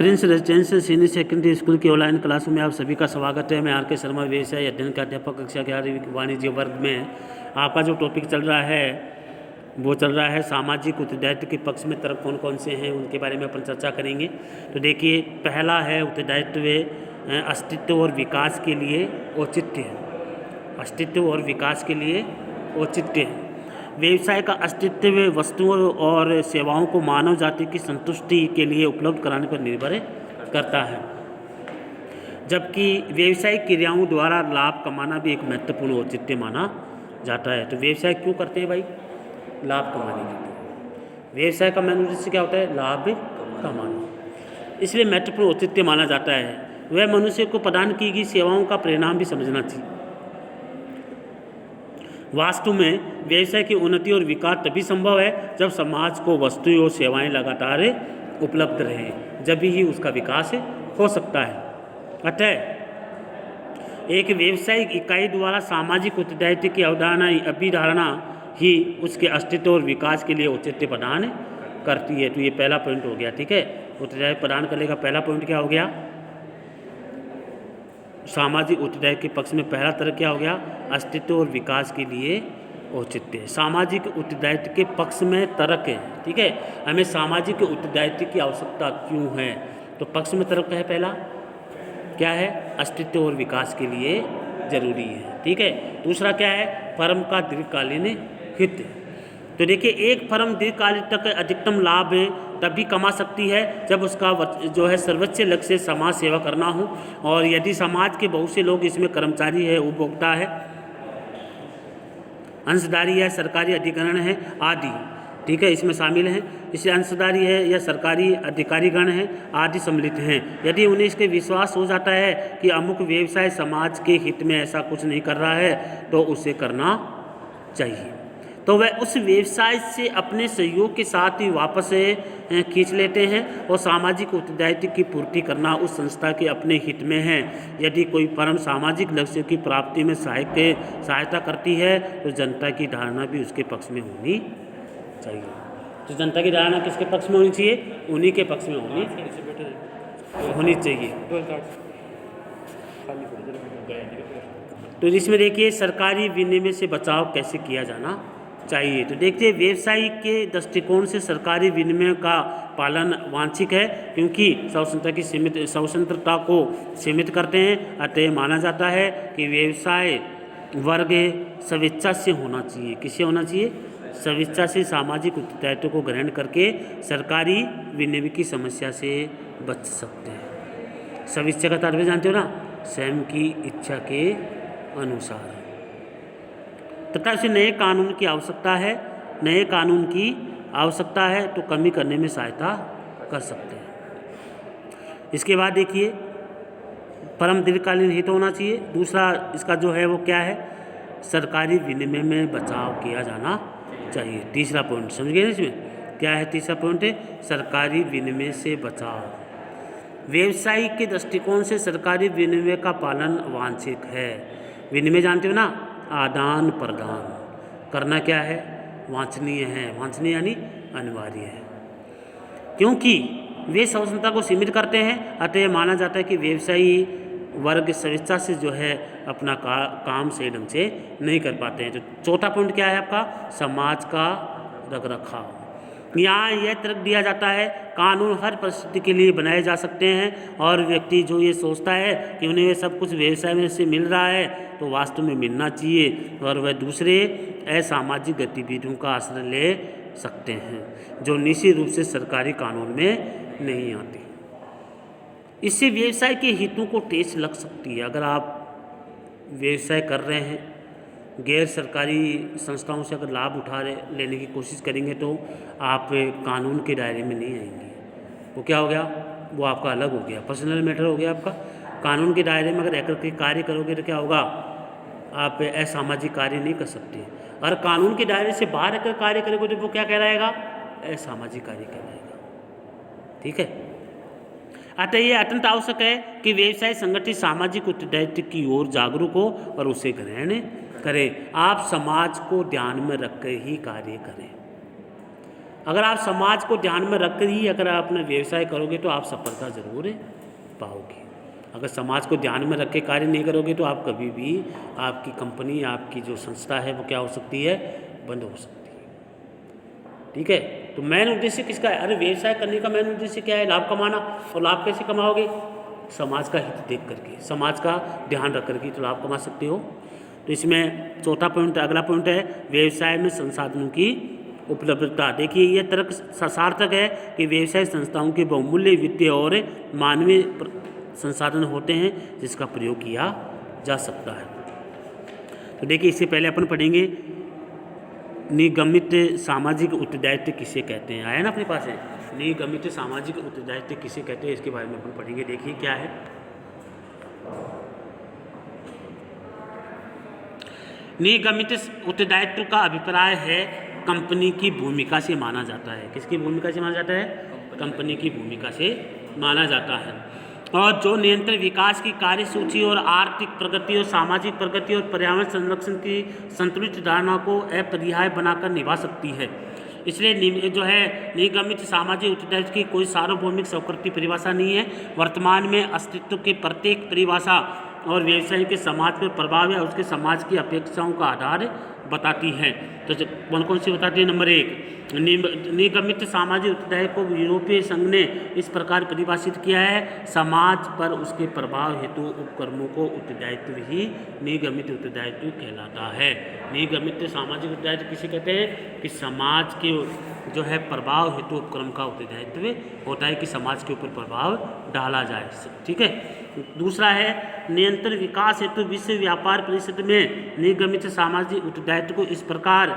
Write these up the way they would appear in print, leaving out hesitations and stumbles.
Prince residential senior secondary school की online क्लासों में आप सभी का स्वागत है। मैं आर के शर्मा, व्यवसाय अध्ययन का अध्यापक, कक्षा 11वीं वाणिज्य वर्ग में। आपका जो टॉपिक चल रहा है वो चल रहा है सामाजिक उत्तरदायित्व के पक्ष में तर्क कौन कौन से हैं उनके बारे में अपन चर्चा करेंगे। तो देखिए, पहला है उत्तरदायित्व अस्तित्व और विकास के लिए औचित्य है। अस्तित्व और विकास के लिए औचित्य है। व्यवसाय का अस्तित्व वस्तुओं और सेवाओं को मानव जाति की संतुष्टि के लिए उपलब्ध कराने पर निर्भर करता है, जबकि व्यवसायिक क्रियाओं द्वारा लाभ कमाना भी एक महत्वपूर्ण औचित्य माना जाता है। तो व्यवसाय क्यों करते हैं भाई? लाभ कमाने के लिए। व्यवसाय का मेन उद्देश्य क्या होता है? लाभ कमाना, इसलिए महत्वपूर्ण औचित्य माना जाता है। वह मनुष्य को प्रदान की गई सेवाओं का परिणाम भी समझना चाहिए। वास्तव में व्यवसाय की उन्नति और विकास तभी संभव है जब समाज को वस्तुएं और सेवाएं लगातार उपलब्ध रहें, जब ही उसका विकास हो सकता है। अतः एक व्यवसायिक इकाई द्वारा सामाजिक उत्तरदायित्व की अभिधारणा ही उसके अस्तित्व और विकास के लिए औचित्य प्रदान करती है। तो ये पहला पॉइंट हो गया, ठीक है। उत्तरदायित्व प्रदान करने का पहला पॉइंट क्या हो गया? सामाजिक उत्तरदायित्व के पक्ष में पहला तर्क क्या हो गया? अस्तित्व और विकास के लिए औचित्य। सामाजिक उत्तरदायित्व के पक्ष में तर्क है, ठीक है। हमें सामाजिक उत्तरदायित्व की आवश्यकता क्यों है? तो पक्ष में तर्क है पहला क्या है? अस्तित्व और विकास के लिए जरूरी है, ठीक है। दूसरा क्या है? फर्म का दीर्घकालीन हित। तो देखिए, एक फर्म दीर्घकालीन तक अधिकतम लाभ तभी कमा सकती है जब उसका जो है सर्वोच्च लक्ष्य समाज सेवा करना हो, और यदि समाज के बहुत से लोग इसमें कर्मचारी है, उपभोक्ता है, अंशधारी है, सरकारी अधिकरण है आदि, ठीक है, इसमें शामिल हैं। इसलिए अंशधारी है या सरकारी अधिकारीगण हैं आदि सम्मिलित हैं। यदि उन्हें इसके विश्वास हो जाता है कि अमुक व्यवसाय समाज के हित में ऐसा कुछ नहीं कर रहा है तो उसे करना चाहिए, तो वह उस व्यवसाय से अपने सहयोग के साथ ही वापस खींच लेते हैं, और सामाजिक उत्तरदायित्व की पूर्ति करना उस संस्था के अपने हित में है। यदि कोई फर्म सामाजिक लक्ष्य की प्राप्ति में सहायता करती है तो जनता की धारणा भी उसके पक्ष में होनी चाहिए। तो जनता की धारणा किसके पक्ष में होनी चाहिए? उन्हीं के पक्ष में होनी चाहिए। तो इसमें देखिए, सरकारी विनिमय से बचाव कैसे किया जाना चाहिए। तो देखिए, व्यवसाय के दृष्टिकोण से सरकारी विनिमय का पालन वांछित है, क्योंकि स्वतंत्रता को सीमित करते हैं। अतः माना जाता है कि व्यवसाय वर्ग स्वेच्छा से होना चाहिए। किससे होना चाहिए? स्वेच्छा से सामाजिक उत्तरदायित्व को ग्रहण करके सरकारी विनिमय की समस्या से बच सकते हैं। स्वेच्छा का तात्पर्य जानते हो ना? स्वयं की इच्छा के अनुसार। तथा इसे नए कानून की आवश्यकता है। नए कानून की आवश्यकता है तो कमी करने में सहायता कर सकते हैं। इसके बाद देखिए, परम दीर्घकालीन हित होना चाहिए। दूसरा इसका जो है वो क्या है? सरकारी विनिमय में बचाव किया जाना चाहिए। तीसरा पॉइंट समझ गए ना? इसमें क्या है? तीसरा पॉइंट है सरकारी विनिमय से बचाव। व्यवसायिक के दृष्टिकोण से सरकारी विनिमय का पालन वांछित है। विनिमय जानते हो ना? आदान प्रदान करना क्या है? वांछनीय है। वांछनीय यानी अनिवार्य है, क्योंकि वे स्वतंत्रता को सीमित करते हैं। अतः माना जाता है कि व्यवसायी वर्ग स्वेच्छा से जो है अपना काम सही ढंग से नहीं कर पाते हैं। तो चौथा पॉइंट क्या है आपका? समाज का रखरखाव। यहाँ यह तर्क दिया जाता है कानून हर परिस्थिति के लिए बनाए जा सकते हैं, और व्यक्ति जो ये सोचता है कि उन्हें सब कुछ व्यवसाय में से मिल रहा है तो वास्तव में मिलना चाहिए, और वह दूसरे असामाजिक गतिविधियों का आश्रय ले सकते हैं जो निश्चित रूप से सरकारी कानून में नहीं आती। इससे व्यवसाय के हितों को ठेस लग सकती है। अगर आप व्यवसाय कर रहे हैं, गैर सरकारी संस्थाओं से अगर लाभ लेने की कोशिश करेंगे तो आप कानून के दायरे में नहीं आएंगे। वो क्या हो गया? वो आपका अलग हो गया, पर्सनल मैटर हो गया आपका। कानून के दायरे में अगर रहकर के कार्य करोगे तो क्या होगा? आप असामाजिक कार्य नहीं कर सकते। और कानून के दायरे से बाहर रहकर कार्य करोगे तो वो क्या कहलाएगा? असामाजिक कार्य कहलाएगा, ठीक है। अतः यह अत्यंत आवश्यक है कि व्यवसाय संगठित सामाजिक उत्तरदायित्व की ओर जागरूक हो और उसे ग्रहण करें। आप समाज को ध्यान में रखकर ही कार्य करें। अगर आप समाज को ध्यान में रखकर ही अगर आप अपना व्यवसाय करोगे तो आप सफलता ज़रूर पाओगे। अगर समाज को ध्यान में रख के कार्य नहीं करोगे तो आप कभी भी, आपकी कंपनी, आपकी जो संस्था है वो क्या हो सकती है, बंद हो सकती है। ठीक है, तो मेन उद्देश्य किसका है? अरे व्यवसाय करने का मेन उद्देश्य क्या है? लाभ कमाना। और लाभ कैसे कमाओगे? समाज का हित देख करके, समाज का ध्यान रख करके तो लाभ कमा सकते हो। तो इसमें चौथा पॉइंट, अगला पॉइंट है व्यवसाय में संसाधनों की उपलब्धता। देखिए यह तर्क सार्थक है कि व्यवसाय संस्थाओं के बहुमूल्य वित्तीय और मानवीय संसाधन होते हैं जिसका प्रयोग किया जा सकता है। तो देखिए इससे पहले अपन पढ़ेंगे निगमित सामाजिक उत्तरदायित्व किसे कहते हैं। आया ना अपने पास है, निगमित सामाजिक उत्तरदायित्व किसे कहते हैं, इसके बारे में अपन पढ़ेंगे। देखिए क्या है। निगमित उत्तरदायित्व का अभिप्राय है कंपनी की भूमिका से माना जाता है। किसकी भूमिका से माना जाता है? कंपनी की भूमिका से माना जाता है। और जो निरंतर विकास की कार्यसूची और आर्थिक प्रगति और सामाजिक प्रगति और पर्यावरण संरक्षण की संतुलित धारणा को अपरिहार्य बनाकर निभा सकती है। इसलिए जो है निगमित सामाजिक उत्तरदायित्व की कोई सार्वभौमिक स्वीकृति परिभाषा नहीं है। वर्तमान में अस्तित्व के प्रत्येक परिभाषा और व्यवसाय के समाज पर प्रभाव या उसके समाज की अपेक्षाओं का आधार बताती है। तो कौन कौन सी बताती है? नंबर 1, निगमित सामाजिक उत्तरदायित्व को यूरोपीय संघ ने इस प्रकार परिभाषित किया है, समाज पर उसके प्रभाव हेतु उपक्रमों को उत्तरदायित्व ही निगमित उत्तरदायित्व कहलाता है। निगमित सामाजिक उत्तरदायित्व किसे कहते हैं? कि समाज के जो है प्रभाव हेतु उपक्रम का उत्तरदायित्व होता है कि समाज के ऊपर प्रभाव डाला जाए। ठीक है। दूसरा है निरंतर विकास हेतु विश्व व्यापार परिषद में निगमित सामाजिक उत्तरदायित्व को इस प्रकार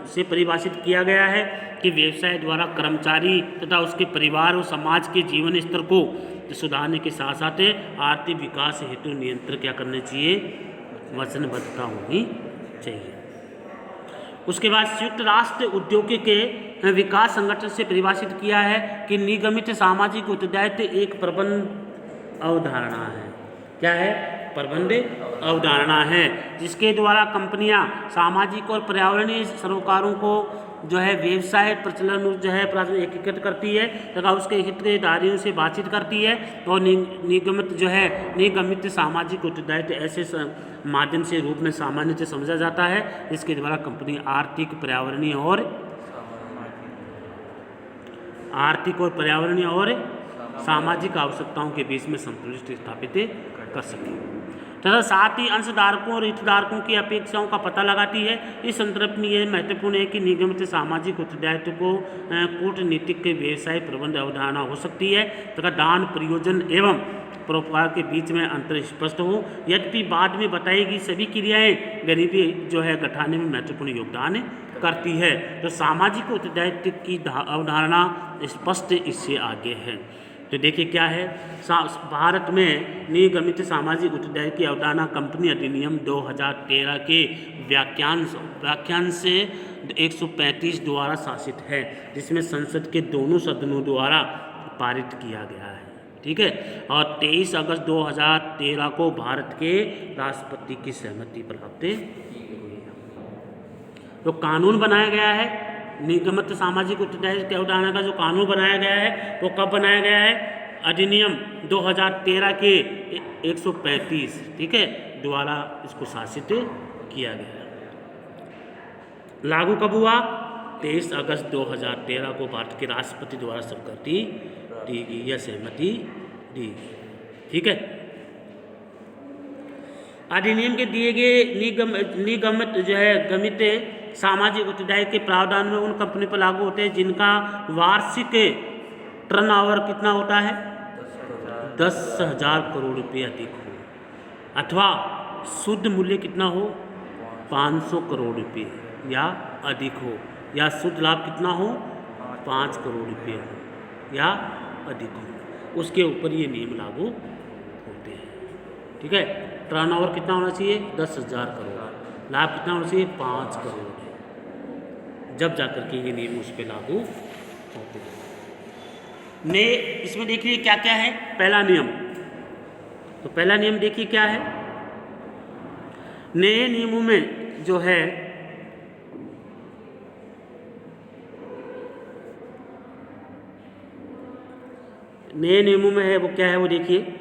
से परिभाषित किया गया है कि व्यवसाय द्वारा कर्मचारी तथा उसके परिवार और समाज के जीवन स्तर को सुधारने के साथ साथ आर्थिक विकास हेतु नियंत्रण क्या करने चाहिए? वचनबद्धता होनी चाहिए। उसके बाद संयुक्त राष्ट्र औद्योगिक के विकास संगठन से परिभाषित किया है कि निगमित सामाजिक उत्तरदायित्व एक प्रबंध अवधारणा है। क्या है? प्रबंध अवधारणा है जिसके द्वारा कंपनियां सामाजिक और पर्यावरणीय सरोकारों को जो है व्यवसाय प्रचलन जो है एकीकृत करती है तथा उसके हितधारकों से बातचीत करती है। और निगमित जो है निगमित सामाजिक उत्तरदायित्व ऐसे माध्यम से रूप में सामान्य से समझा जाता है जिसके द्वारा कंपनी आर्थिक पर्यावरणीय और सामाजिक आवश्यकताओं के बीच में संतुलन स्थापित कर सके तथा साथ ही अंशधारकों और हितधारकों की अपेक्षाओं का पता लगाती है। इस संदर्भ में यह महत्वपूर्ण है कि निगमित सामाजिक उत्तरदायित्व को कूटनीतिक व्यवसाय प्रबंध अवधारणा हो सकती है तथा दान प्रयोजन एवं परोपकार के बीच में अंतर स्पष्ट हो। यद्यपि बाद में बताई गई सभी क्रियाएं गरीबी जो है घटाने में महत्वपूर्ण योगदान करती है। तो सामाजिक उत्तरदायित्व की अवधारणा स्पष्ट इससे आगे है। तो देखिए क्या है, भारत में निगमित सामाजिक उत्तरदायित्व की अवधारणा कंपनी अधिनियम 2013 के व्याख्यान से 135 द्वारा शासित है जिसमें संसद के दोनों सदनों द्वारा पारित किया गया है। ठीक है। और 23 अगस्त 2013 को भारत के राष्ट्रपति की सहमति प्राप्त हुई। तो कानून बनाया गया है निगमित सामाजिक उत्तरदायित्व की अवधारणा का जो कानून बनाया गया है वो कब बनाया गया है? अधिनियम 2013 के 135 ठीक है द्वारा इसको शासित किया गया है। लागू कब हुआ? 23 अगस्त 2013 को भारत के राष्ट्रपति द्वारा स्वीकृति दी गई या सहमति दी गई। ठीक है। अधिनियम के दिए गए निगमित जो है गमित सामाजिक उत्तरदायित्व के प्रावधान में उन कंपनी पर लागू होते हैं जिनका वार्षिक टर्नओवर कितना होता है? 10,000 करोड़ रुपये अधिक हो अथवा शुद्ध मूल्य कितना हो? 500 करोड़ रुपये या अधिक हो या शुद्ध लाभ कितना हो? 5 करोड़ रुपये हो या अधिक हो। उसके ऊपर ये नियम लागू होते हैं। ठीक है। टर्नओवर कितना होना चाहिए? 10,000 करोड़। लाभ कितना होना चाहिए? 5 करोड़। जब जाकर के ये नियम उस पर लागू होते हैं। इसमें देखिए क्या क्या है। पहला नियम, तो पहला नियम देखिए क्या है। नए नियमों में जो है नए नियमों में है वो क्या है वो देखिए।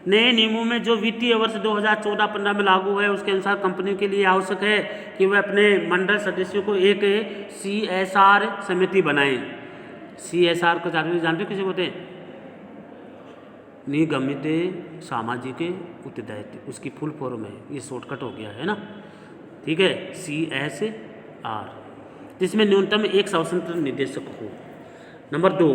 नए नियमों में जो वित्तीय वर्ष 2014-15 में लागू है उसके अनुसार कंपनियों के लिए आवश्यक है कि वह अपने मंडल सदस्यों को एक CSR समिति बनाएं। CSR को जानते हो किसे बोलते हैं? निगमित सामाजिक उत्तरदायित्व, उसकी फुल फॉर्म है, ये शॉर्टकट हो गया है ना, ठीक है, CSR, जिसमें न्यूनतम एक स्वतंत्र निदेशक हो। नंबर 2,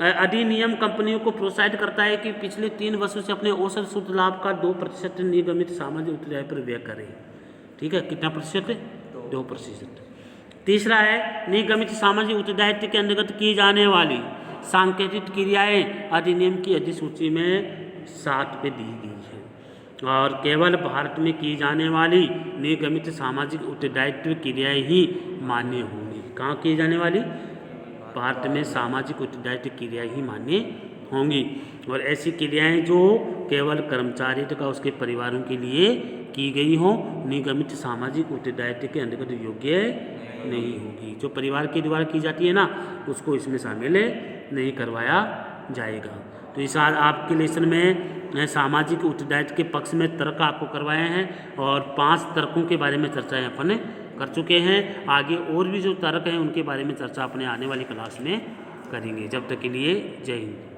अधिनियम कंपनियों को प्रोत्साहित करता है कि पिछले 3 वर्षों से अपने औसत शुद्ध लाभ का 2% निगमित सामाजिक उत्तरदायित्व पर व्यय करें। ठीक है, कितना प्रतिशत? 2%। तीसरा है, निगमित सामाजिक उत्तरदायित्व के अंतर्गत की जाने वाली सांकेतिक क्रियाएं अधिनियम की अधिसूची में 7 पे दी गई है और केवल भारत में की जाने वाली निगमित सामाजिक उत्तरदायित्व क्रियाएं ही मान्य होंगी। कहाँ की जाने वाली? भारत में सामाजिक उत्तरदायित्व क्रियाएं ही मान्य होंगी और ऐसी क्रियाएं जो केवल कर्मचारी तथा उसके परिवारों के लिए की गई हों, निगमित सामाजिक उत्तरदायित्व के अंतर्गत योग्य नहीं होगी। जो परिवार के द्वारा की जाती है ना, उसको इसमें शामिल नहीं करवाया जाएगा। तो इस आपके लेसन में सामाजिक उत्तरदायित्व के पक्ष में तर्क आपको करवाए हैं और 5 तर्कों के बारे में चर्चाएं अपन कर चुके हैं। आगे और भी जो तर्क हैं उनके बारे में चर्चा अपने आने वाली क्लास में करेंगे। जब तक के लिए जय हिंद।